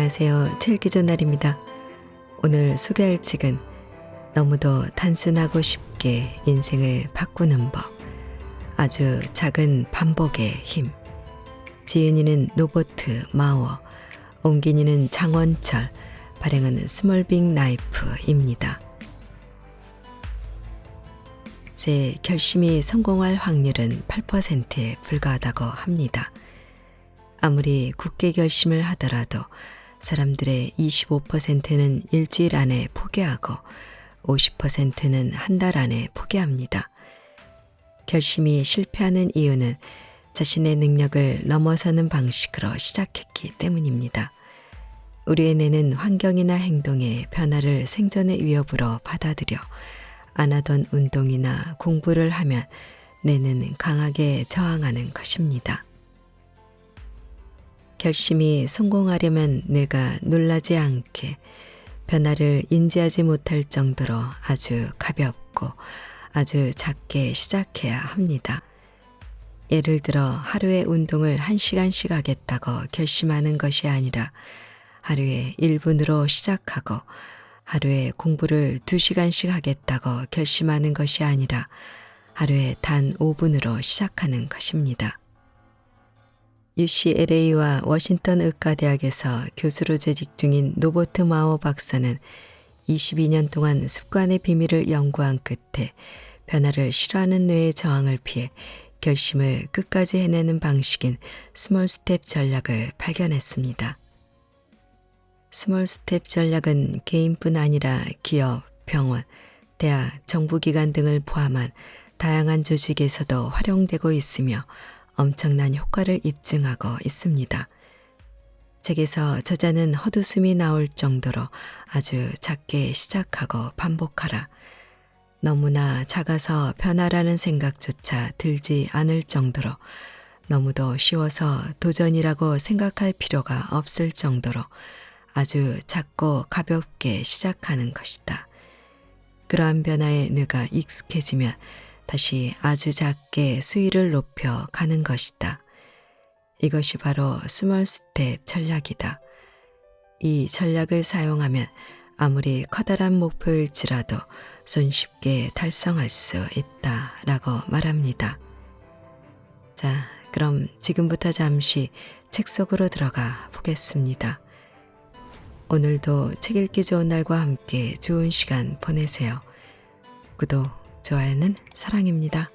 안녕하세요. 칠기조날입니다. 오늘 소개할 책은 너무도 단순하고 쉽게 인생을 바꾸는 법, 아주 작은 반복의 힘. 지은이는 노보트 마워, 옮긴이는 장원철, 발행은 스몰빅 나이프입니다. 제 결심이 성공할 확률은 8%에 불과하다고 합니다. 아무리 굳게 결심을 하더라도 사람들의 25%는 일주일 안에 포기하고 50%는 한 달 안에 포기합니다. 결심이 실패하는 이유는 자신의 능력을 넘어서는 방식으로 시작했기 때문입니다. 우리의 뇌는 환경이나 행동의 변화를 생존의 위협으로 받아들여 안 하던 운동이나 공부를 하면 뇌는 강하게 저항하는 것입니다. 결심이 성공하려면 뇌가 놀라지 않게 변화를 인지하지 못할 정도로 아주 가볍고 아주 작게 시작해야 합니다. 예를 들어 하루에 운동을 1시간씩 하겠다고 결심하는 것이 아니라 하루에 1분으로 시작하고 하루에 공부를 2시간씩 하겠다고 결심하는 것이 아니라 하루에 단 5분으로 시작하는 것입니다. UCLA와 워싱턴 의과대학에서 교수로 재직 중인 노보트 마워 박사는 22년 동안 습관의 비밀을 연구한 끝에 변화를 싫어하는 뇌의 저항을 피해 결심을 끝까지 해내는 방식인 스몰 스텝 전략을 발견했습니다. 스몰 스텝 전략은 개인뿐 아니라 기업, 병원, 대학, 정부기관 등을 포함한 다양한 조직에서도 활용되고 있으며 엄청난 효과를 입증하고 있습니다. 책에서 저자는 헛웃음이 나올 정도로 아주 작게 시작하고 반복하라. 너무나 작아서 변화라는 생각조차 들지 않을 정도로 너무도 쉬워서 도전이라고 생각할 필요가 없을 정도로 아주 작고 가볍게 시작하는 것이다. 그러한 변화에 뇌가 익숙해지면 다시 아주 작게 수위를 높여 가는 것이다. 이것이 바로 스몰 스텝 전략이다. 이 전략을 사용하면 아무리 커다란 목표일지라도 손쉽게 달성할 수 있다라고 말합니다. 자, 그럼 지금부터 잠시 책 속으로 들어가 보겠습니다. 오늘도 책 읽기 좋은 날과 함께 좋은 시간 보내세요. 구독, 좋아요는 사랑입니다.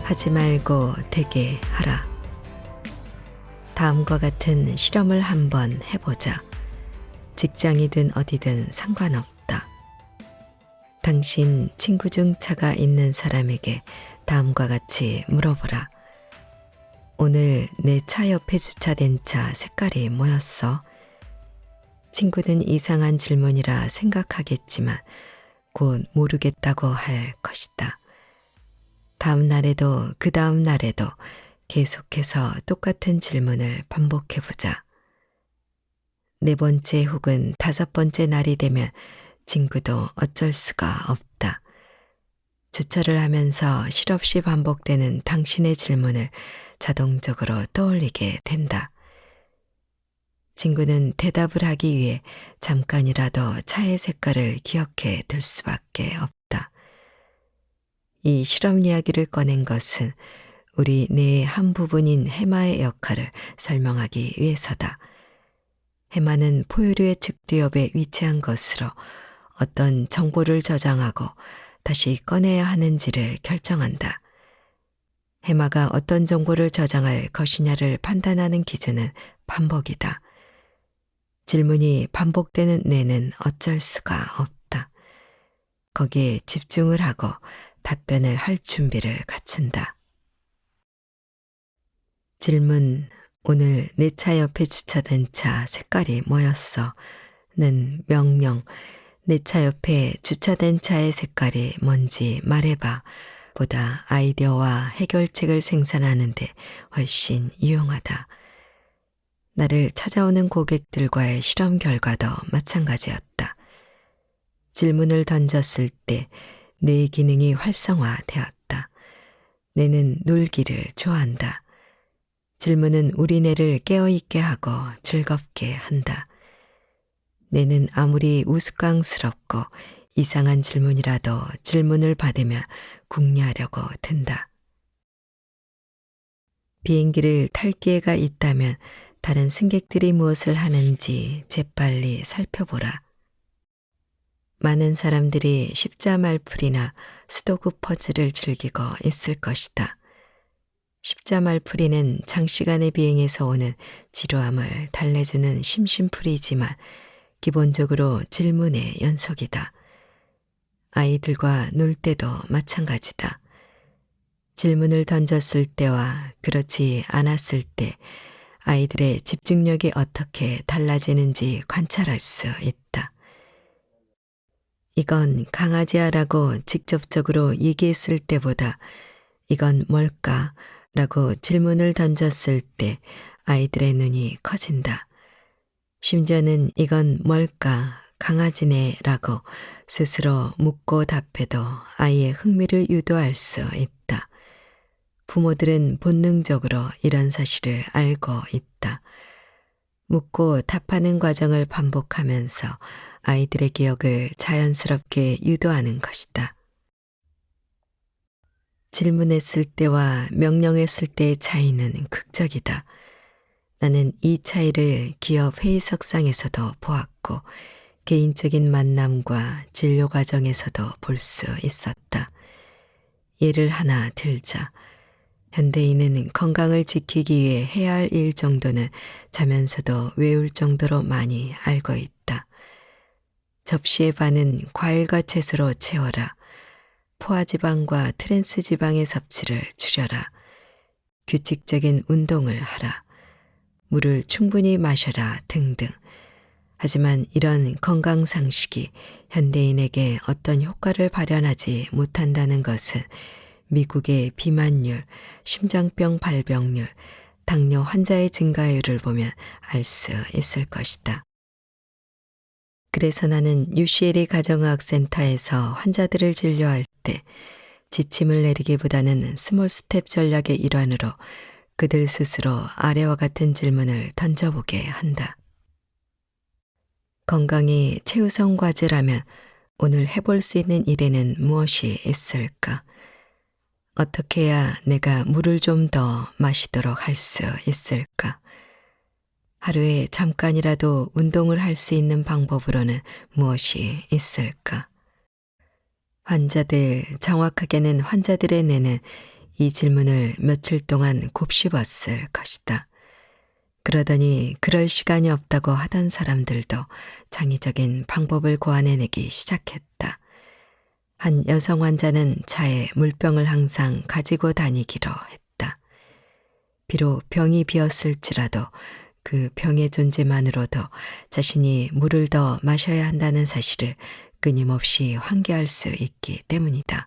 하지 말고 되게 하라. 다음과 같은 실험을 한번 해보자. 직장이든 어디든 상관없다. 당신 친구 중 차가 있는 사람에게 다음과 같이 물어보라. 오늘 내 차 옆에 주차된 차 색깔이 뭐였어? 친구는 이상한 질문이라 생각하겠지만 곧 모르겠다고 할 것이다. 다음 날에도 그 다음 날에도 계속해서 똑같은 질문을 반복해보자. 4번째 혹은 5번째 날이 되면 친구도 어쩔 수가 없다. 주차를 하면서 실없이 반복되는 당신의 질문을 자동적으로 떠올리게 된다. 친구는 대답을 하기 위해 잠깐이라도 차의 색깔을 기억해 둘 수밖에 없다. 이 실험 이야기를 꺼낸 것은 우리 뇌의 한 부분인 해마의 역할을 설명하기 위해서다. 해마는 포유류의 측두엽에 위치한 것으로 어떤 정보를 저장하고 다시 꺼내야 하는지를 결정한다. 해마가 어떤 정보를 저장할 것이냐를 판단하는 기준은 반복이다. 질문이 반복되는 뇌는 어쩔 수가 없다. 거기에 집중을 하고 답변을 할 준비를 갖춘다. 질문, 오늘 내 차 옆에 주차된 차 색깔이 뭐였어? 는 명령, 내 차 옆에 주차된 차의 색깔이 뭔지 말해봐 보다 아이디어와 해결책을 생산하는 데 훨씬 유용하다. 나를 찾아오는 고객들과의 실험 결과도 마찬가지였다. 질문을 던졌을 때 뇌 기능이 활성화되었다. 뇌는 놀기를 좋아한다. 질문은 우리 뇌를 깨어있게 하고 즐겁게 한다. 뇌는 아무리 우스꽝스럽고 이상한 질문이라도 질문을 받으며 궁리하려고 든다. 비행기를 탈 기회가 있다면 다른 승객들이 무엇을 하는지 재빨리 살펴보라. 많은 사람들이 십자말풀이나 스도구 퍼즐을 즐기고 있을 것이다. 십자말풀이는 장시간의 비행에서 오는 지루함을 달래주는 심심풀이지만 기본적으로 질문의 연속이다. 아이들과 놀 때도 마찬가지다. 질문을 던졌을 때와 그렇지 않았을 때 아이들의 집중력이 어떻게 달라지는지 관찰할 수 있다. 이건 강아지야라고 직접적으로 얘기했을 때보다 이건 뭘까? 라고 질문을 던졌을 때 아이들의 눈이 커진다. 심지어는 이건 뭘까? 강아지네 라고 스스로 묻고 답해도 아이의 흥미를 유도할 수 있다. 부모들은 본능적으로 이런 사실을 알고 있다. 묻고 답하는 과정을 반복하면서 아이들의 기억을 자연스럽게 유도하는 것이다. 질문했을 때와 명령했을 때의 차이는 극적이다. 나는 이 차이를 기업 회의석상에서도 보았고 개인적인 만남과 진료 과정에서도 볼 수 있었다. 예를 하나 들자. 현대인은 건강을 지키기 위해 해야 할 일 정도는 자면서도 외울 정도로 많이 알고 있다. 접시의 반은 과일과 채소로 채워라. 포화지방과 트랜스지방의 섭취를 줄여라. 규칙적인 운동을 하라. 물을 충분히 마셔라 등등. 하지만 이런 건강상식이 현대인에게 어떤 효과를 발현하지 못한다는 것은 미국의 비만율, 심장병 발병률, 당뇨 환자의 증가율을 보면 알 수 있을 것이다. 그래서 나는 UCLA 가정의학센터에서 환자들을 진료할 때 지침을 내리기보다는 스몰 스텝 전략의 일환으로 그들 스스로 아래와 같은 질문을 던져보게 한다. 건강이 최우선 과제라면 오늘 해볼 수 있는 일에는 무엇이 있을까? 어떻게 해야 내가 물을 좀 더 마시도록 할 수 있을까? 하루에 잠깐이라도 운동을 할 수 있는 방법으로는 무엇이 있을까? 정확하게는 환자들의 뇌는 이 질문을 며칠 동안 곱씹었을 것이다. 그러더니 그럴 시간이 없다고 하던 사람들도 창의적인 방법을 고안해내기 시작했다. 한 여성 환자는 차에 물병을 항상 가지고 다니기로 했다. 비록 병이 비었을지라도 그 병의 존재만으로도 자신이 물을 더 마셔야 한다는 사실을 끊임없이 환기할 수 있기 때문이다.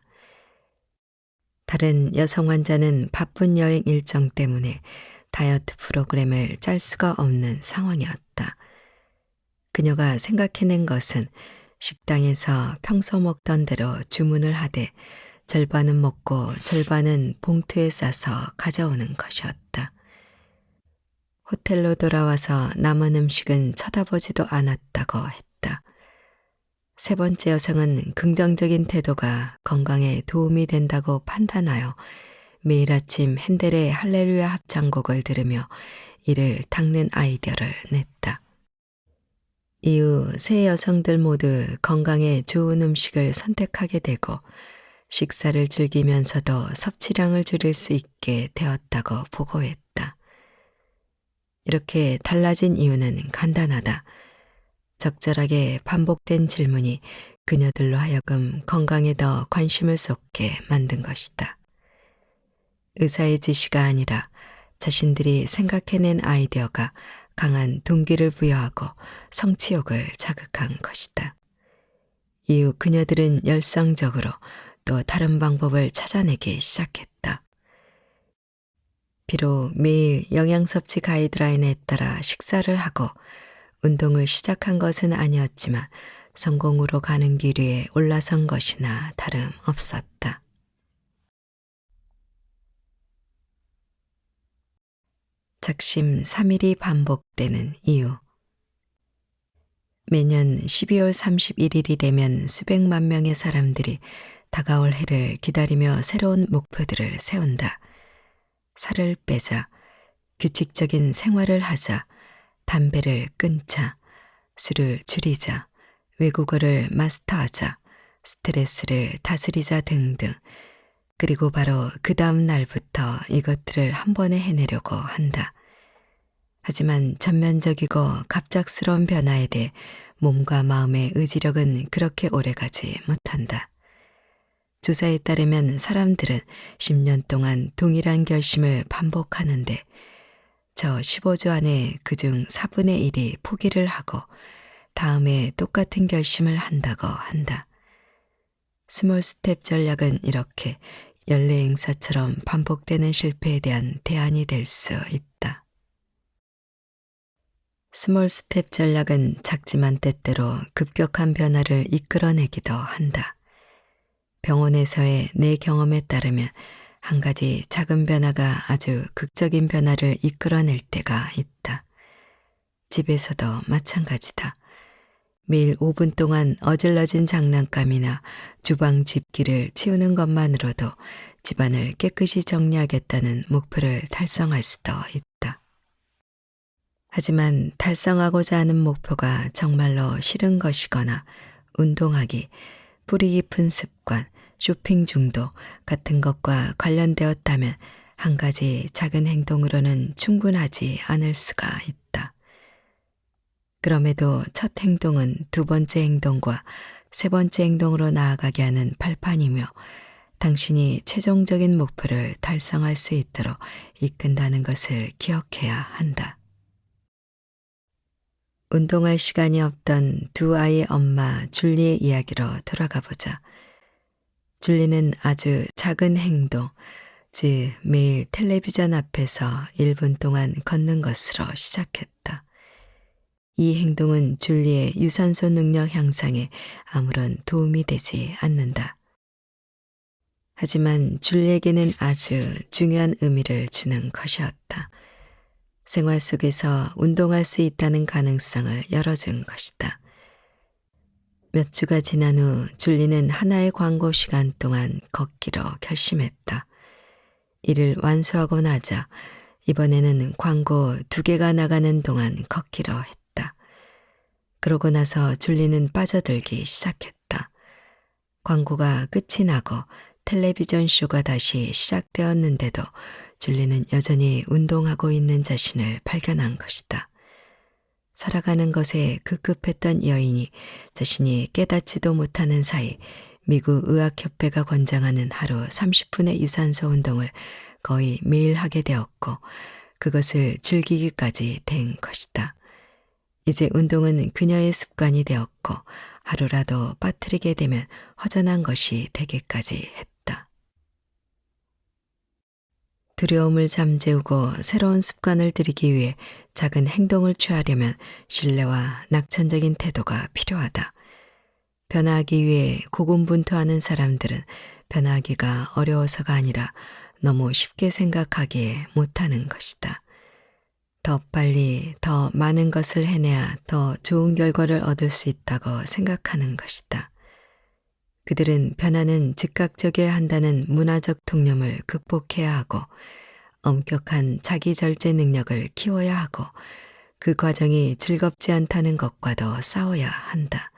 다른 여성 환자는 바쁜 여행 일정 때문에 다이어트 프로그램을 짤 수가 없는 상황이었다. 그녀가 생각해낸 것은 식당에서 평소 먹던 대로 주문을 하되 절반은 먹고 절반은 봉투에 싸서 가져오는 것이었다. 호텔로 돌아와서 남은 음식은 쳐다보지도 않았다고 했다. 세 번째 여성은 긍정적인 태도가 건강에 도움이 된다고 판단하여 매일 아침 핸델의 할렐루야 합창곡을 들으며 이를 닦는 아이디어를 냈다. 이후 세 여성들 모두 건강에 좋은 음식을 선택하게 되고 식사를 즐기면서도 섭취량을 줄일 수 있게 되었다고 보고했다. 이렇게 달라진 이유는 간단하다. 적절하게 반복된 질문이 그녀들로 하여금 건강에 더 관심을 쏟게 만든 것이다. 의사의 지시가 아니라 자신들이 생각해낸 아이디어가 강한 동기를 부여하고 성취욕을 자극한 것이다. 이후 그녀들은 열성적으로 또 다른 방법을 찾아내기 시작했다. 비록 매일 영양섭취 가이드라인에 따라 식사를 하고 운동을 시작한 것은 아니었지만 성공으로 가는 길 위에 올라선 것이나 다름없었다. 작심 3일이 반복되는 이유. 매년 12월 31일이 되면 수백만 명의 사람들이 다가올 해를 기다리며 새로운 목표들을 세운다. 살을 빼자, 규칙적인 생활을 하자, 담배를 끊자, 술을 줄이자, 외국어를 마스터하자, 스트레스를 다스리자 등등. 그리고 바로 그 다음 날부터 이것들을 한 번에 해내려고 한다. 하지만 전면적이고 갑작스러운 변화에 대해 몸과 마음의 의지력은 그렇게 오래가지 못한다. 조사에 따르면 사람들은 10년 동안 동일한 결심을 반복하는데 저 15주 안에 그중 4분의 1이 포기를 하고 다음에 똑같은 결심을 한다고 한다. 스몰 스텝 전략은 이렇게 연례 행사처럼 반복되는 실패에 대한 대안이 될 수 있다. 스몰 스텝 전략은 작지만 때때로 급격한 변화를 이끌어내기도 한다. 병원에서의 내 경험에 따르면 한 가지 작은 변화가 아주 극적인 변화를 이끌어낼 때가 있다. 집에서도 마찬가지다. 매일 5분 동안 어질러진 장난감이나 주방 집기를 치우는 것만으로도 집안을 깨끗이 정리하겠다는 목표를 달성할 수도 있다. 하지만 달성하고자 하는 목표가 정말로 싫은 것이거나 운동하기, 뿌리 깊은 습관, 쇼핑 중독 같은 것과 관련되었다면 한 가지 작은 행동으로는 충분하지 않을 수가 있다. 그럼에도 첫 행동은 두 번째 행동과 세 번째 행동으로 나아가게 하는 발판이며 당신이 최종적인 목표를 달성할 수 있도록 이끈다는 것을 기억해야 한다. 운동할 시간이 없던 두 아이의 엄마 줄리의 이야기로 돌아가 보자. 줄리는 아주 작은 행동, 즉 매일 텔레비전 앞에서 1분 동안 걷는 것으로 시작했다. 이 행동은 줄리의 유산소 능력 향상에 아무런 도움이 되지 않는다. 하지만 줄리에게는 아주 중요한 의미를 주는 것이었다. 생활 속에서 운동할 수 있다는 가능성을 열어준 것이다. 몇 주가 지난 후 줄리는 하나의 광고 시간 동안 걷기로 결심했다. 이를 완수하고 나자 이번에는 광고 2개가 나가는 동안 걷기로 했다. 그러고 나서 줄리는 빠져들기 시작했다. 광고가 끝이 나고 텔레비전 쇼가 다시 시작되었는데도 줄리는 여전히 운동하고 있는 자신을 발견한 것이다. 살아가는 것에 급급했던 여인이 자신이 깨닫지도 못하는 사이 미국 의학협회가 권장하는 하루 30분의 유산소 운동을 거의 매일 하게 되었고 그것을 즐기기까지 된 것이다. 이제 운동은 그녀의 습관이 되었고 하루라도 빠뜨리게 되면 허전한 것이 되기까지 했다. 두려움을 잠재우고 새로운 습관을 들이기 위해 작은 행동을 취하려면 신뢰와 낙천적인 태도가 필요하다. 변화하기 위해 고군분투하는 사람들은 변화하기가 어려워서가 아니라 너무 쉽게 생각하기에 못하는 것이다. 더 빨리 더 많은 것을 해내야 더 좋은 결과를 얻을 수 있다고 생각하는 것이다. 그들은 변화는 즉각적이어야 한다는 문화적 통념을 극복해야 하고 엄격한 자기 절제 능력을 키워야 하고 그 과정이 즐겁지 않다는 것과도 싸워야 한다.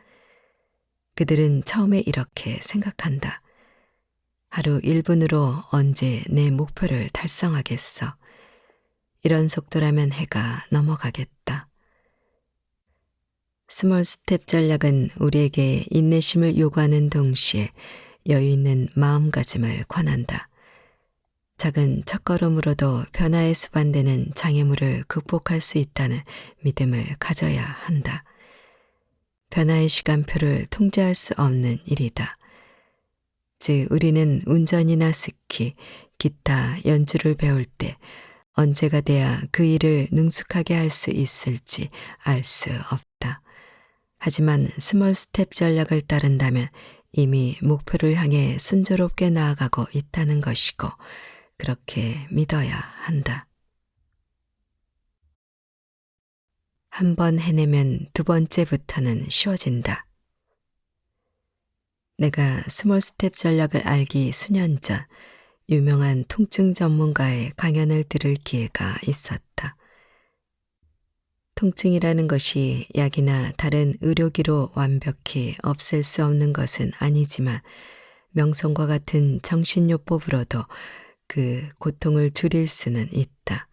그들은 처음에 이렇게 생각한다. 하루 1분으로 언제 내 목표를 달성하겠어. 이런 속도라면 해가 넘어가겠다. 스몰 스텝 전략은 우리에게 인내심을 요구하는 동시에 여유 있는 마음가짐을 권한다. 작은 첫걸음으로도 변화에 수반되는 장애물을 극복할 수 있다는 믿음을 가져야 한다. 변화의 시간표를 통제할 수 없는 일이다. 즉 우리는 운전이나 스키, 기타 연주를 배울 때 언제가 돼야 그 일을 능숙하게 할 수 있을지 알 수 없다. 하지만 스몰 스텝 전략을 따른다면 이미 목표를 향해 순조롭게 나아가고 있다는 것이고 그렇게 믿어야 한다. 한 번 해내면 두 번째부터는 쉬워진다. 내가 스몰 스텝 전략을 알기 수년 전 유명한 통증 전문가의 강연을 들을 기회가 있었다. 통증이라는 것이 약이나 다른 의료기로 완벽히 없앨 수 없는 것은 아니지만 명성과 같은 정신요법으로도 그 고통을 줄일 수는 있다.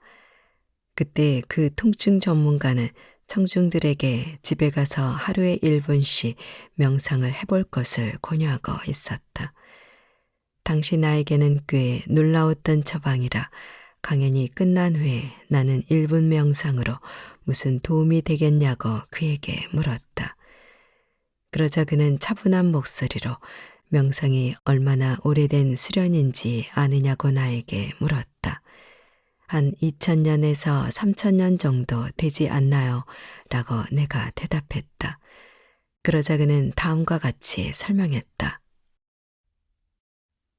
그때 그 통증 전문가는 청중들에게 집에 가서 하루에 1분씩 명상을 해볼 것을 권유하고 있었다. 당시 나에게는 꽤 놀라웠던 처방이라 강연이 끝난 후에 나는 1분 명상으로 무슨 도움이 되겠냐고 그에게 물었다. 그러자 그는 차분한 목소리로 명상이 얼마나 오래된 수련인지 아느냐고 나에게 물었다. 한 2000년에서 3000년 정도 되지 않나요? 라고 내가 대답했다. 그러자 그는 다음과 같이 설명했다.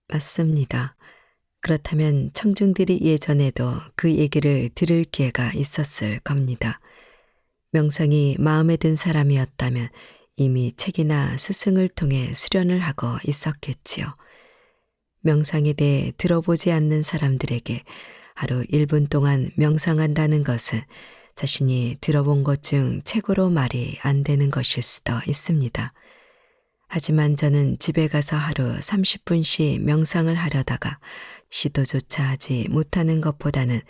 맞습니다. 그렇다면 청중들이 예전에도 그 얘기를 들을 기회가 있었을 겁니다. 명상이 마음에 든 사람이었다면 이미 책이나 스승을 통해 수련을 하고 있었겠지요. 명상에 대해 들어보지 않는 사람들에게 하루 1분 동안 명상한다는 것은 자신이 들어본 것 중 최고로 말이 안 되는 것일 수도 있습니다. 하지만 저는 집에 가서 하루 30분씩 명상을 하려다가 시도조차 하지 못하는 것보다는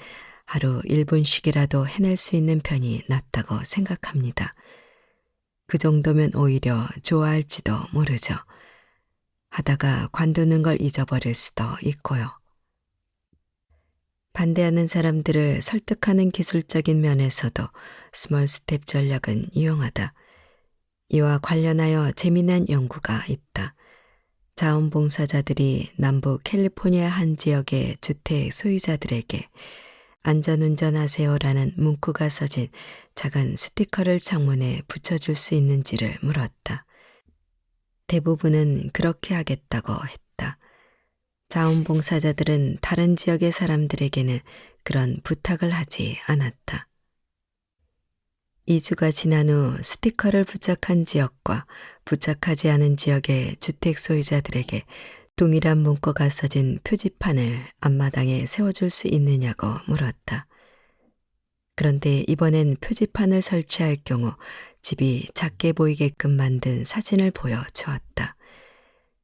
하루 1분씩이라도 해낼 수 있는 편이 낫다고 생각합니다. 그 정도면 오히려 좋아할지도 모르죠. 하다가 관두는 걸 잊어버릴 수도 있고요. 반대하는 사람들을 설득하는 기술적인 면에서도 스몰 스텝 전략은 유용하다. 이와 관련하여 재미난 연구가 있다. 자원봉사자들이 남부 캘리포니아 한 지역의 주택 소유자들에게 안전운전하세요라는 문구가 써진 작은 스티커를 창문에 붙여줄 수 있는지를 물었다. 대부분은 그렇게 하겠다고 했다. 자원봉사자들은 다른 지역의 사람들에게는 그런 부탁을 하지 않았다. 2주가 지난 후 스티커를 부착한 지역과 부착하지 않은 지역의 주택 소유자들에게 동일한 문구가 써진 표지판을 앞마당에 세워줄 수 있느냐고 물었다. 그런데 이번엔 표지판을 설치할 경우 집이 작게 보이게끔 만든 사진을 보여주었다.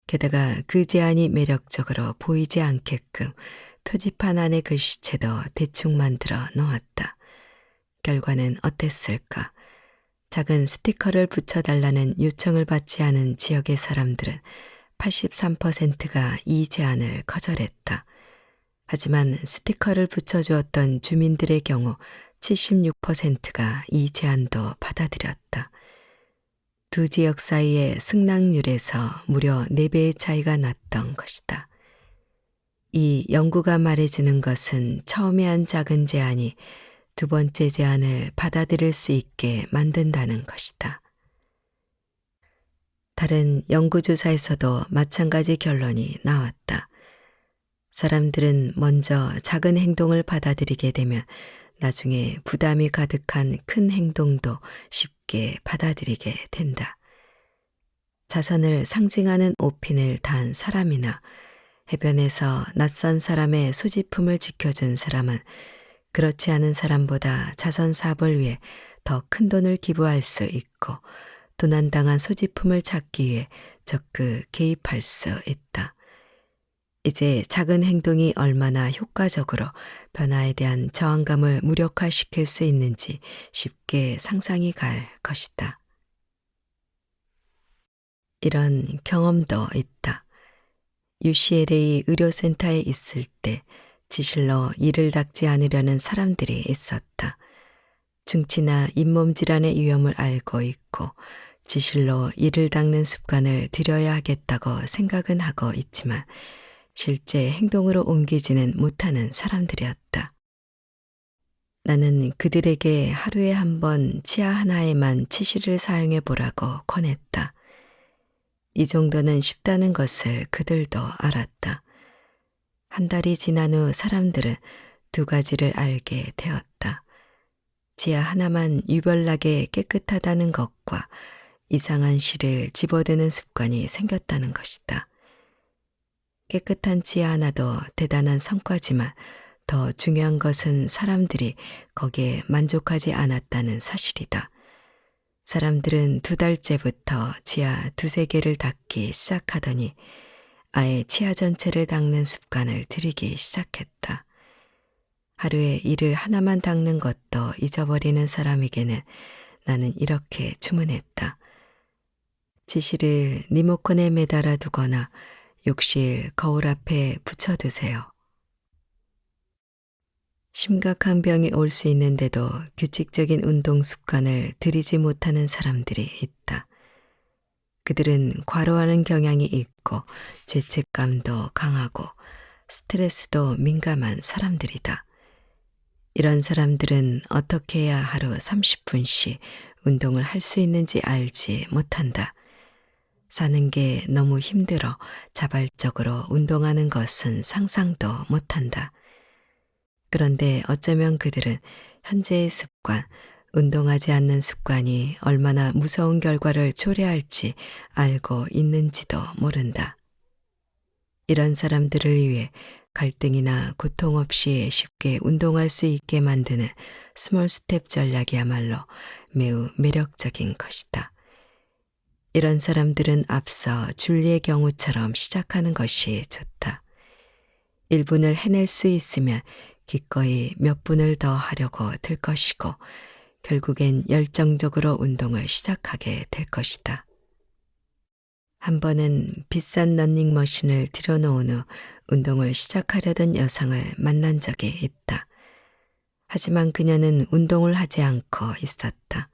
게다가 그 제안이 매력적으로 보이지 않게끔 표지판 안에 글씨체도 대충 만들어 놓았다. 결과는 어땠을까? 작은 스티커를 붙여달라는 요청을 받지 않은 지역의 사람들은 83%가 이 제안을 거절했다. 하지만 스티커를 붙여주었던 주민들의 경우 76%가 이 제안도 받아들였다. 두 지역 사이의 승낙률에서 무려 4배의 차이가 났던 것이다. 이 연구가 말해주는 것은 처음에 한 작은 제안이 두 번째 제안을 받아들일 수 있게 만든다는 것이다. 다른 연구조사에서도 마찬가지 결론이 나왔다. 사람들은 먼저 작은 행동을 받아들이게 되면 나중에 부담이 가득한 큰 행동도 쉽게 받아들이게 된다. 자선을 상징하는 옷핀을 단 사람이나 해변에서 낯선 사람의 소지품을 지켜준 사람은 그렇지 않은 사람보다 자선 사업을 위해 더 큰 돈을 기부할 수 있고 도난당한 소지품을 찾기 위해 적극 개입할 수 있다. 이제 작은 행동이 얼마나 효과적으로 변화에 대한 저항감을 무력화시킬 수 있는지 쉽게 상상이 갈 것이다. 이런 경험도 있다. UCLA 의료센터에 있을 때 지실로 이를 닦지 않으려는 사람들이 있었다. 중치나 잇몸 질환의 위험을 알고 있고 지실로 이를 닦는 습관을 들여야 하겠다고 생각은 하고 있지만 실제 행동으로 옮기지는 못하는 사람들이었다. 나는 그들에게 하루에 한 번 치아 하나에만 치실을 사용해 보라고 권했다. 이 정도는 쉽다는 것을 그들도 알았다. 한 달이 지난 후 사람들은 두 가지를 알게 되었다. 치아 하나만 유별나게 깨끗하다는 것과 이상한 실을 집어드는 습관이 생겼다는 것이다. 깨끗한 치아 하나도 대단한 성과지만 더 중요한 것은 사람들이 거기에 만족하지 않았다는 사실이다. 사람들은 두 달째부터 치아 두세 개를 닦기 시작하더니 아예 치아 전체를 닦는 습관을 들이기 시작했다. 하루에 이를 하나만 닦는 것도 잊어버리는 사람에게는 나는 이렇게 주문했다. 치실을 리모컨에 매달아 두거나 욕실 거울 앞에 붙여두세요. 심각한 병이 올 수 있는데도 규칙적인 운동 습관을 들이지 못하는 사람들이 있다. 그들은 과로하는 경향이 있고 죄책감도 강하고 스트레스도 민감한 사람들이다. 이런 사람들은 어떻게 해야 하루 30분씩 운동을 할 수 있는지 알지 못한다. 사는 게 너무 힘들어 자발적으로 운동하는 것은 상상도 못한다. 그런데 어쩌면 그들은 현재의 습관, 운동하지 않는 습관이 얼마나 무서운 결과를 초래할지 알고 있는지도 모른다. 이런 사람들을 위해 갈등이나 고통 없이 쉽게 운동할 수 있게 만드는 스몰 스텝 전략이야말로 매우 매력적인 것이다. 이런 사람들은 앞서 줄리의 경우처럼 시작하는 것이 좋다. 1분을 해낼 수 있으면 기꺼이 몇 분을 더 하려고 들 것이고 결국엔 열정적으로 운동을 시작하게 될 것이다. 한 번은 비싼 러닝머신을 들여놓은 후 운동을 시작하려던 여성을 만난 적이 있다. 하지만 그녀는 운동을 하지 않고 있었다.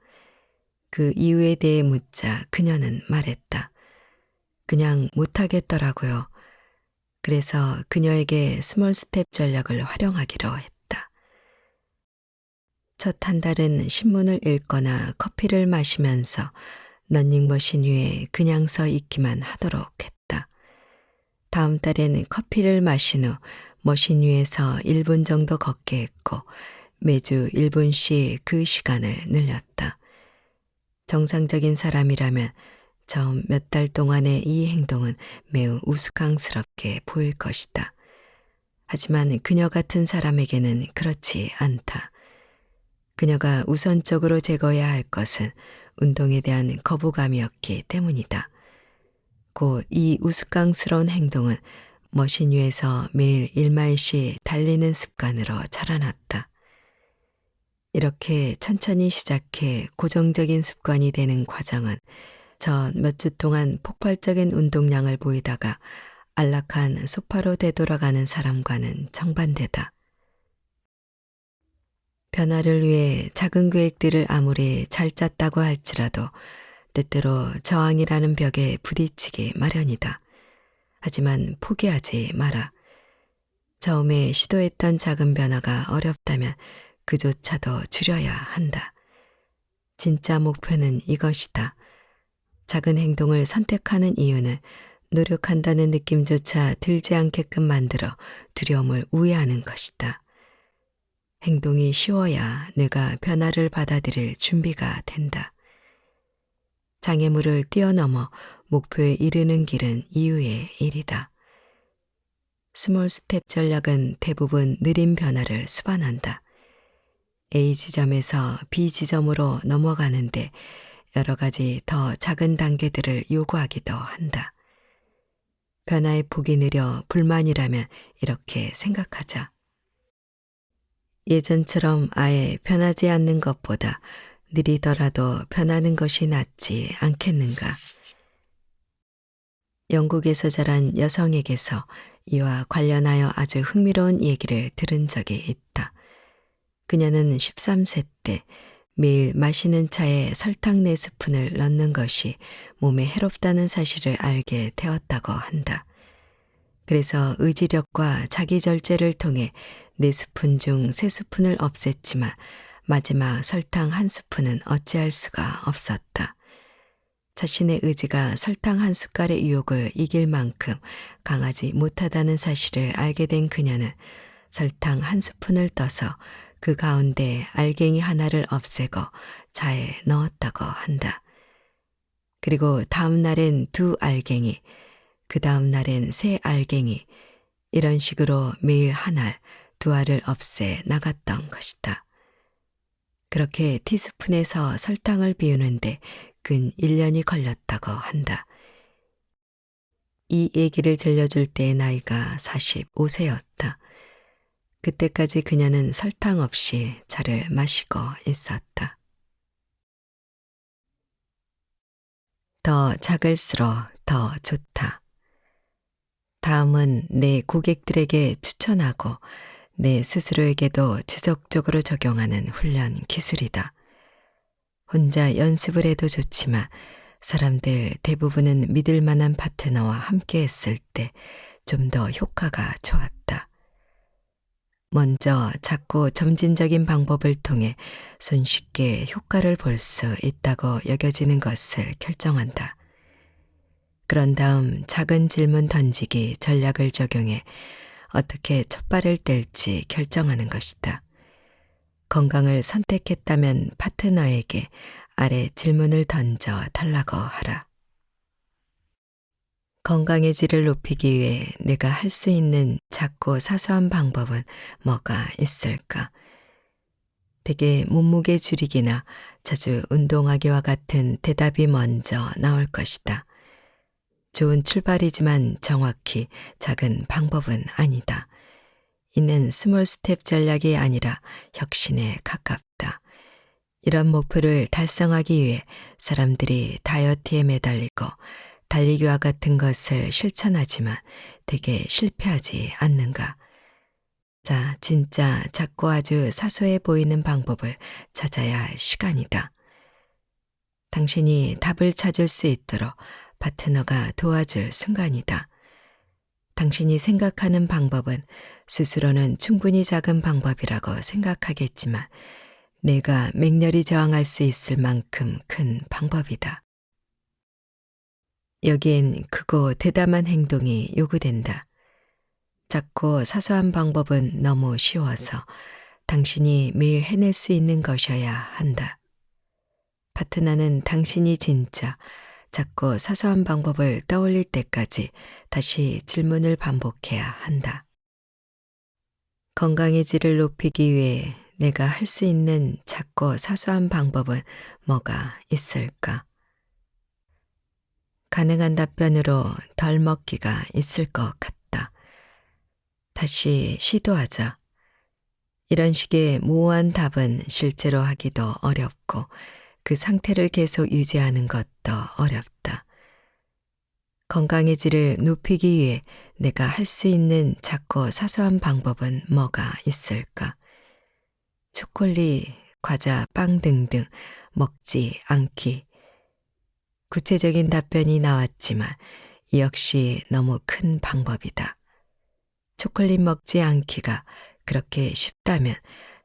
그 이유에 대해 묻자 그녀는 말했다. 그냥 못하겠더라고요. 그래서 그녀에게 스몰 스텝 전략을 활용하기로 했다. 첫 한 달은 신문을 읽거나 커피를 마시면서 러닝머신 위에 그냥 서 있기만 하도록 했다. 다음 달에는 커피를 마신 후 머신 위에서 1분 정도 걷게 했고 매주 1분씩 그 시간을 늘렸다. 정상적인 사람이라면 처음 몇 달 동안의 이 행동은 매우 우스꽝스럽게 보일 것이다. 하지만 그녀 같은 사람에게는 그렇지 않다. 그녀가 우선적으로 제거해야 할 것은 운동에 대한 거부감이었기 때문이다. 곧 이 우스꽝스러운 행동은 머신 위에서 매일 1마일씩 달리는 습관으로 자라났다. 이렇게 천천히 시작해 고정적인 습관이 되는 과정은 전 몇 주 동안 폭발적인 운동량을 보이다가 안락한 소파로 되돌아가는 사람과는 정반대다. 변화를 위해 작은 계획들을 아무리 잘 짰다고 할지라도 때때로 저항이라는 벽에 부딪히기 마련이다. 하지만 포기하지 마라. 처음에 시도했던 작은 변화가 어렵다면 그조차도 줄여야 한다. 진짜 목표는 이것이다. 작은 행동을 선택하는 이유는 노력한다는 느낌조차 들지 않게끔 만들어 두려움을 우회하는 것이다. 행동이 쉬워야 뇌가 변화를 받아들일 준비가 된다. 장애물을 뛰어넘어 목표에 이르는 길은 이유의 일이다. 스몰 스텝 전략은 대부분 느린 변화를 수반한다. A 지점에서 B 지점으로 넘어가는데 여러 가지 더 작은 단계들을 요구하기도 한다. 변화의 폭이 느려 불만이라면 이렇게 생각하자. 예전처럼 아예 변하지 않는 것보다 느리더라도 변하는 것이 낫지 않겠는가. 영국에서 자란 여성에게서 이와 관련하여 아주 흥미로운 얘기를 들은 적이 있다. 그녀는 13세 때 매일 마시는 차에 설탕 4스푼을 넣는 것이 몸에 해롭다는 사실을 알게 되었다고 한다. 그래서 의지력과 자기 절제를 통해 4스푼 중 3스푼을 없앴지만 마지막 설탕 1스푼은 어찌할 수가 없었다. 자신의 의지가 설탕 1숟갈의 유혹을 이길 만큼 강하지 못하다는 사실을 알게 된 그녀는 설탕 1스푼을 떠서 그 가운데 알갱이 하나를 없애고 차에 넣었다고 한다. 그리고 다음 날엔 2알갱이, 그 다음 날엔 3알갱이, 이런 식으로 매일 한 알, 2알을 없애 나갔던 것이다. 그렇게 티스푼에서 설탕을 비우는데 근 1년이 걸렸다고 한다. 이 얘기를 들려줄 때의 나이가 45세였다. 그때까지 그녀는 설탕 없이 차를 마시고 있었다. 더 작을수록 더 좋다. 다음은 내 고객들에게 추천하고 내 스스로에게도 지속적으로 적용하는 훈련 기술이다. 혼자 연습을 해도 좋지만 사람들 대부분은 믿을 만한 파트너와 함께 했을 때 좀 더 효과가 좋았다. 먼저 작고 점진적인 방법을 통해 손쉽게 효과를 볼 수 있다고 여겨지는 것을 결정한다. 그런 다음 작은 질문 던지기 전략을 적용해 어떻게 첫 발을 뗄지 결정하는 것이다. 건강을 선택했다면 파트너에게 아래 질문을 던져 달라고 하라. 건강의 질을 높이기 위해 내가 할 수 있는 작고 사소한 방법은 뭐가 있을까? 대개 몸무게 줄이기나 자주 운동하기와 같은 대답이 먼저 나올 것이다. 좋은 출발이지만 정확히 작은 방법은 아니다. 이는 스몰 스텝 전략이 아니라 혁신에 가깝다. 이런 목표를 달성하기 위해 사람들이 다이어트에 매달리고 달리기와 같은 것을 실천하지만 대개 실패하지 않는가. 자, 진짜 작고 아주 사소해 보이는 방법을 찾아야 할 시간이다. 당신이 답을 찾을 수 있도록 파트너가 도와줄 순간이다. 당신이 생각하는 방법은 스스로는 충분히 작은 방법이라고 생각하겠지만 내가 맹렬히 저항할 수 있을 만큼 큰 방법이다. 여기엔 크고 대담한 행동이 요구된다. 작고 사소한 방법은 너무 쉬워서 당신이 매일 해낼 수 있는 것이어야 한다. 파트너는 당신이 진짜 작고 사소한 방법을 떠올릴 때까지 다시 질문을 반복해야 한다. 건강의 질을 높이기 위해 내가 할 수 있는 작고 사소한 방법은 뭐가 있을까? 가능한 답변으로 덜 먹기가 있을 것 같다. 다시 시도하자. 이런 식의 모호한 답은 실제로 하기도 어렵고 그 상태를 계속 유지하는 것도 어렵다. 건강의 질을 높이기 위해 내가 할 수 있는 작고 사소한 방법은 뭐가 있을까? 초콜릿, 과자, 빵 등등 먹지 않기. 구체적인 답변이 나왔지만 이 역시 너무 큰 방법이다. 초콜릿 먹지 않기가 그렇게 쉽다면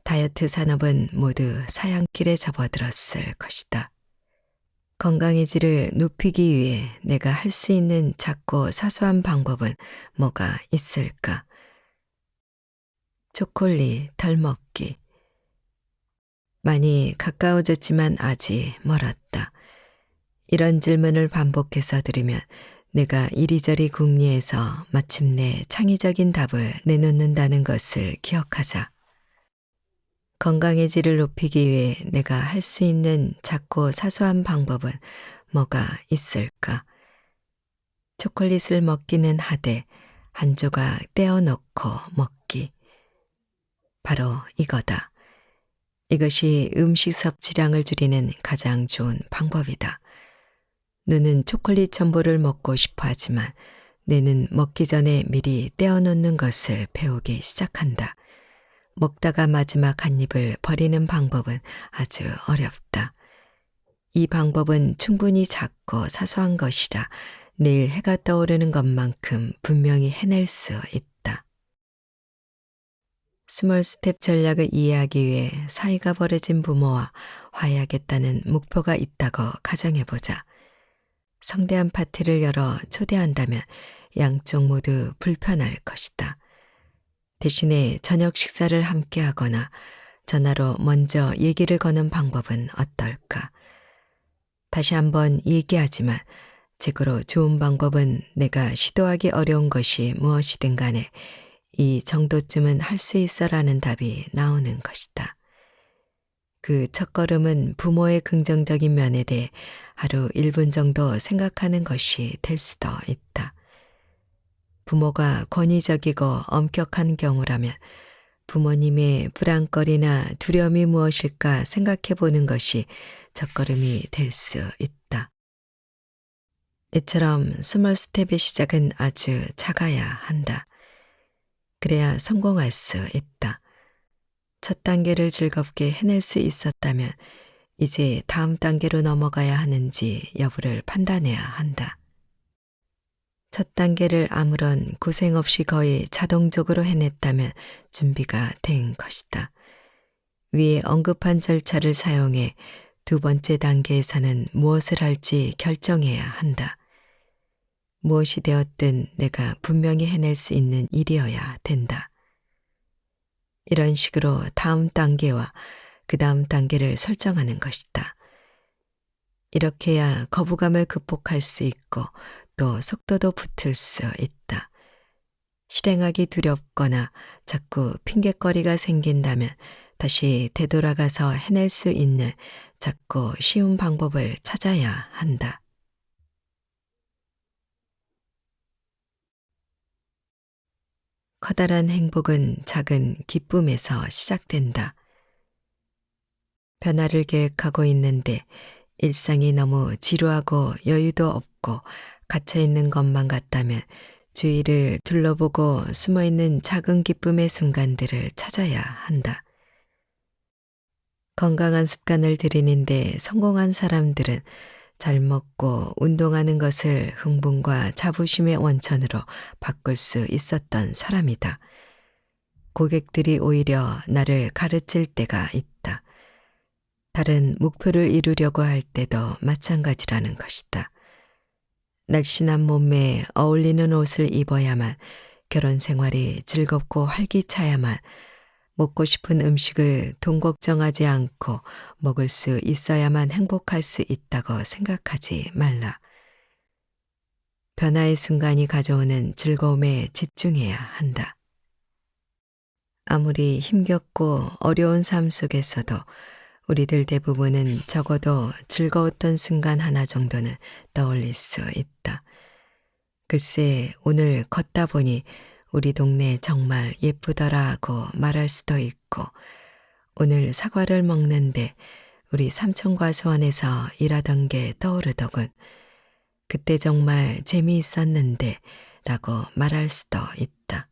다이어트 산업은 모두 사양길에 접어들었을 것이다. 건강의 질을 높이기 위해 내가 할 수 있는 작고 사소한 방법은 뭐가 있을까? 초콜릿 덜 먹기. 많이 가까워졌지만 아직 멀었다. 이런 질문을 반복해서 들으면 내가 이리저리 궁리해서 마침내 창의적인 답을 내놓는다는 것을 기억하자. 건강의 질을 높이기 위해 내가 할 수 있는 작고 사소한 방법은 뭐가 있을까? 초콜릿을 먹기는 하되 한 조각 떼어놓고 먹기. 바로 이거다. 이것이 음식 섭취량을 줄이는 가장 좋은 방법이다. 눈은 초콜릿 첨보를 먹고 싶어 하지만 뇌는 먹기 전에 미리 떼어놓는 것을 배우기 시작한다. 먹다가 마지막 한 입을 버리는 방법은 아주 어렵다. 이 방법은 충분히 작고 사소한 것이라 내일 해가 떠오르는 것만큼 분명히 해낼 수 있다. 스몰 스텝 전략을 이해하기 위해 사이가 벌어진 부모와 화해하겠다는 목표가 있다고 가정해보자. 성대한 파티를 열어 초대한다면 양쪽 모두 불편할 것이다. 대신에 저녁 식사를 함께 하거나 전화로 먼저 얘기를 거는 방법은 어떨까? 다시 한번 얘기하지만 제거로 좋은 방법은 내가 시도하기 어려운 것이 무엇이든 간에 이 정도쯤은 할 수 있어라는 답이 나오는 것이다. 그 첫걸음은 부모의 긍정적인 면에 대해 하루 1분 정도 생각하는 것이 될 수도 있다. 부모가 권위적이고 엄격한 경우라면 부모님의 불안거리나 두려움이 무엇일까 생각해 보는 것이 첫걸음이 될 수 있다. 이처럼 스몰 스텝의 시작은 아주 작아야 한다. 그래야 성공할 수 있다. 첫 단계를 즐겁게 해낼 수 있었다면 이제 다음 단계로 넘어가야 하는지 여부를 판단해야 한다. 첫 단계를 아무런 고생 없이 거의 자동적으로 해냈다면 준비가 된 것이다. 위에 언급한 절차를 사용해 두 번째 단계에서는 무엇을 할지 결정해야 한다. 무엇이 되었든 내가 분명히 해낼 수 있는 일이어야 된다. 이런 식으로 다음 단계와 그 다음 단계를 설정하는 것이다. 이렇게 해야 거부감을 극복할 수 있고 또 속도도 붙을 수 있다. 실행하기 두렵거나 자꾸 핑곗거리가 생긴다면 다시 되돌아가서 해낼 수 있는 작고 쉬운 방법을 찾아야 한다. 커다란 행복은 작은 기쁨에서 시작된다. 변화를 계획하고 있는데 일상이 너무 지루하고 여유도 없고 갇혀있는 것만 같다면 주위를 둘러보고 숨어있는 작은 기쁨의 순간들을 찾아야 한다. 건강한 습관을 들이는데 성공한 사람들은 잘 먹고 운동하는 것을 흥분과 자부심의 원천으로 바꿀 수 있었던 사람이다. 고객들이 오히려 나를 가르칠 때가 있다. 다른 목표를 이루려고 할 때도 마찬가지라는 것이다. 날씬한 몸매에 어울리는 옷을 입어야만, 결혼 생활이 즐겁고 활기차야만, 먹고 싶은 음식을 돈 걱정하지 않고 먹을 수 있어야만 행복할 수 있다고 생각하지 말라. 변화의 순간이 가져오는 즐거움에 집중해야 한다. 아무리 힘겹고 어려운 삶 속에서도 우리들 대부분은 적어도 즐거웠던 순간 하나 정도는 떠올릴 수 있다. 글쎄, 오늘 걷다 보니 우리 동네 정말 예쁘더라 하고 말할 수도 있고, 오늘 사과를 먹는데 우리 삼촌과수원에서 일하던 게 떠오르더군. 그때 정말 재미있었는데 라고 말할 수도 있다.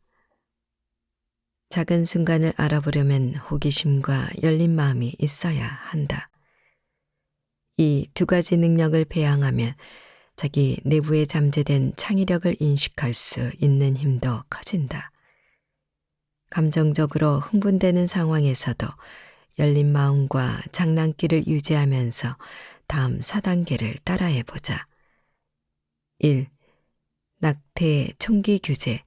작은 순간을 알아보려면 호기심과 열린 마음이 있어야 한다. 이 두 가지 능력을 배양하면 자기 내부에 잠재된 창의력을 인식할 수 있는 힘도 커진다. 감정적으로 흥분되는 상황에서도 열린 마음과 장난기를 유지하면서 다음 4단계를 따라해보자. 1. 낙태 총기 규제.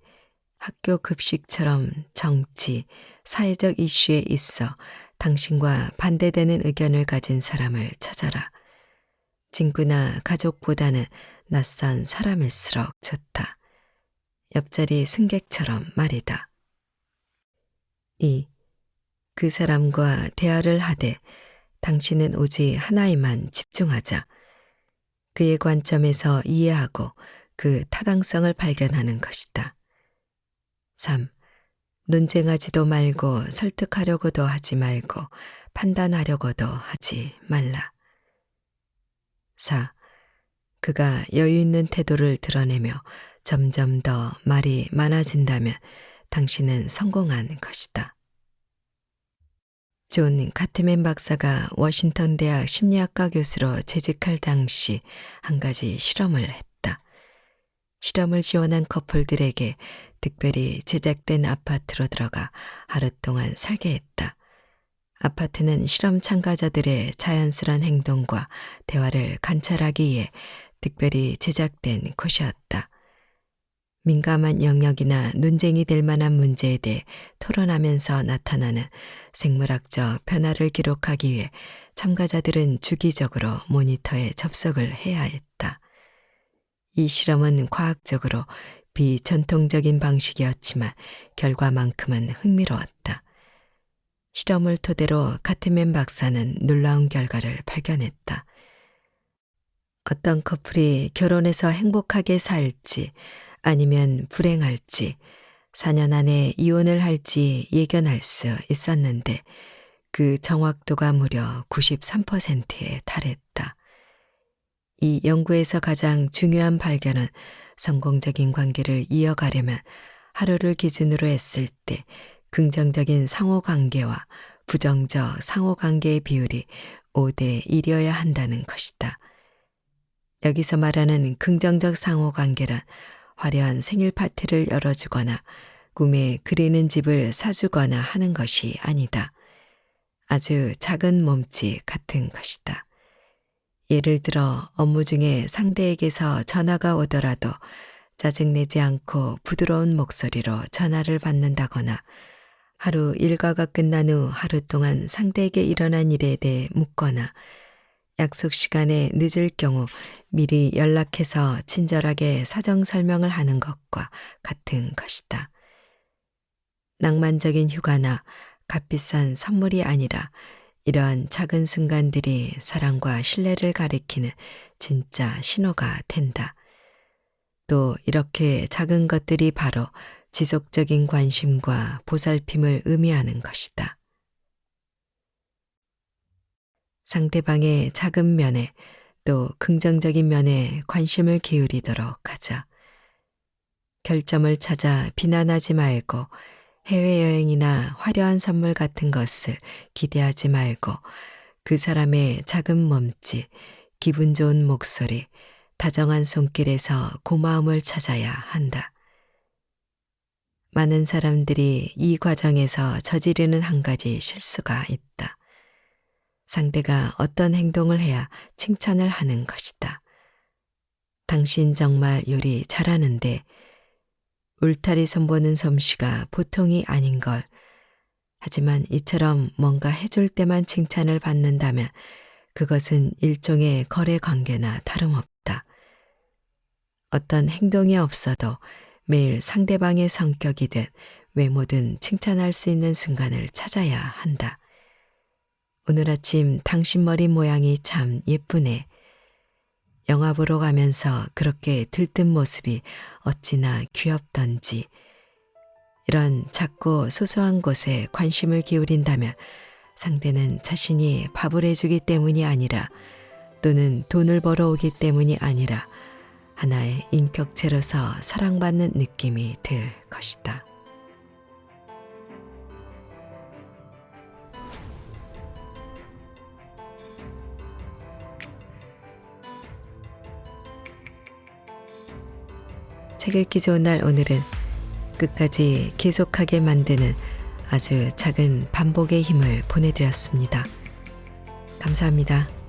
학교 급식처럼 정치, 사회적 이슈에 있어 당신과 반대되는 의견을 가진 사람을 찾아라. 친구나 가족보다는 낯선 사람일수록 좋다. 옆자리 승객처럼 말이다. 2. 그 사람과 대화를 하되 당신은 오직 하나에만 집중하자. 그의 관점에서 이해하고 그 타당성을 발견하는 것이다. 3. 논쟁하지도 말고 설득하려고도 하지 말고 판단하려고도 하지 말라. 4. 그가 여유 있는 태도를 드러내며 점점 더 말이 많아진다면 당신은 성공한 것이다. 존 카트맨 박사가 워싱턴 대학 심리학과 교수로 재직할 당시 한 가지 실험을 했다. 실험을 지원한 커플들에게 특별히 제작된 아파트로 들어가 하루 동안 살게 했다. 아파트는 실험 참가자들의 자연스러운 행동과 대화를 관찰하기 위해 특별히 제작된 곳이었다. 민감한 영역이나 논쟁이 될 만한 문제에 대해 토론하면서 나타나는 생물학적 변화를 기록하기 위해 참가자들은 주기적으로 모니터에 접속을 해야 했다. 이 실험은 과학적으로 비전통적인 방식이었지만 결과만큼은 흥미로웠다. 실험을 토대로 카트맨 박사는 놀라운 결과를 발견했다. 어떤 커플이 결혼해서 행복하게 살지 아니면 불행할지 4년 안에 이혼을 할지 예견할 수 있었는데 그 정확도가 무려 93%에 달했다. 이 연구에서 가장 중요한 발견은 성공적인 관계를 이어가려면 하루를 기준으로 했을 때 긍정적인 상호관계와 부정적 상호관계의 비율이 5대 1이어야 한다는 것이다. 여기서 말하는 긍정적 상호관계란 화려한 생일 파티를 열어주거나 꿈에 그리는 집을 사주거나 하는 것이 아니다. 아주 작은 몸짓 같은 것이다. 예를 들어 업무 중에 상대에게서 전화가 오더라도 짜증내지 않고 부드러운 목소리로 전화를 받는다거나 하루 일과가 끝난 후 하루 동안 상대에게 일어난 일에 대해 묻거나 약속 시간에 늦을 경우 미리 연락해서 친절하게 사정 설명을 하는 것과 같은 것이다. 낭만적인 휴가나 값비싼 선물이 아니라 이러한 작은 순간들이 사랑과 신뢰를 가리키는 진짜 신호가 된다. 또 이렇게 작은 것들이 바로 지속적인 관심과 보살핌을 의미하는 것이다. 상대방의 작은 면에 또 긍정적인 면에 관심을 기울이도록 하자. 결점을 찾아 비난하지 말고 해외여행이나 화려한 선물 같은 것을 기대하지 말고 그 사람의 작은 몸짓, 기분 좋은 목소리, 다정한 손길에서 고마움을 찾아야 한다. 많은 사람들이 이 과정에서 저지르는 한 가지 실수가 있다. 상대가 어떤 행동을 해야 칭찬을 하는 것이다. 당신 정말 요리 잘하는데 울타리 선보는 솜씨가 보통이 아닌 걸. 하지만 이처럼 뭔가 해줄 때만 칭찬을 받는다면 그것은 일종의 거래 관계나 다름없다. 어떤 행동이 없어도 매일 상대방의 성격이든 외모든 칭찬할 수 있는 순간을 찾아야 한다. 오늘 아침 당신 머리 모양이 참 예쁘네. 영화 보러 가면서 그렇게 들뜬 모습이 어찌나 귀엽던지. 이런 작고 소소한 곳에 관심을 기울인다면 상대는 자신이 밥을 해주기 때문이 아니라 또는 돈을 벌어오기 때문이 아니라 하나의 인격체로서 사랑받는 느낌이 들 것이다. 책 읽기 좋은 날 오늘은 끝까지 계속하게 만드는 아주 작은 반복의 힘을 보내드렸습니다. 감사합니다.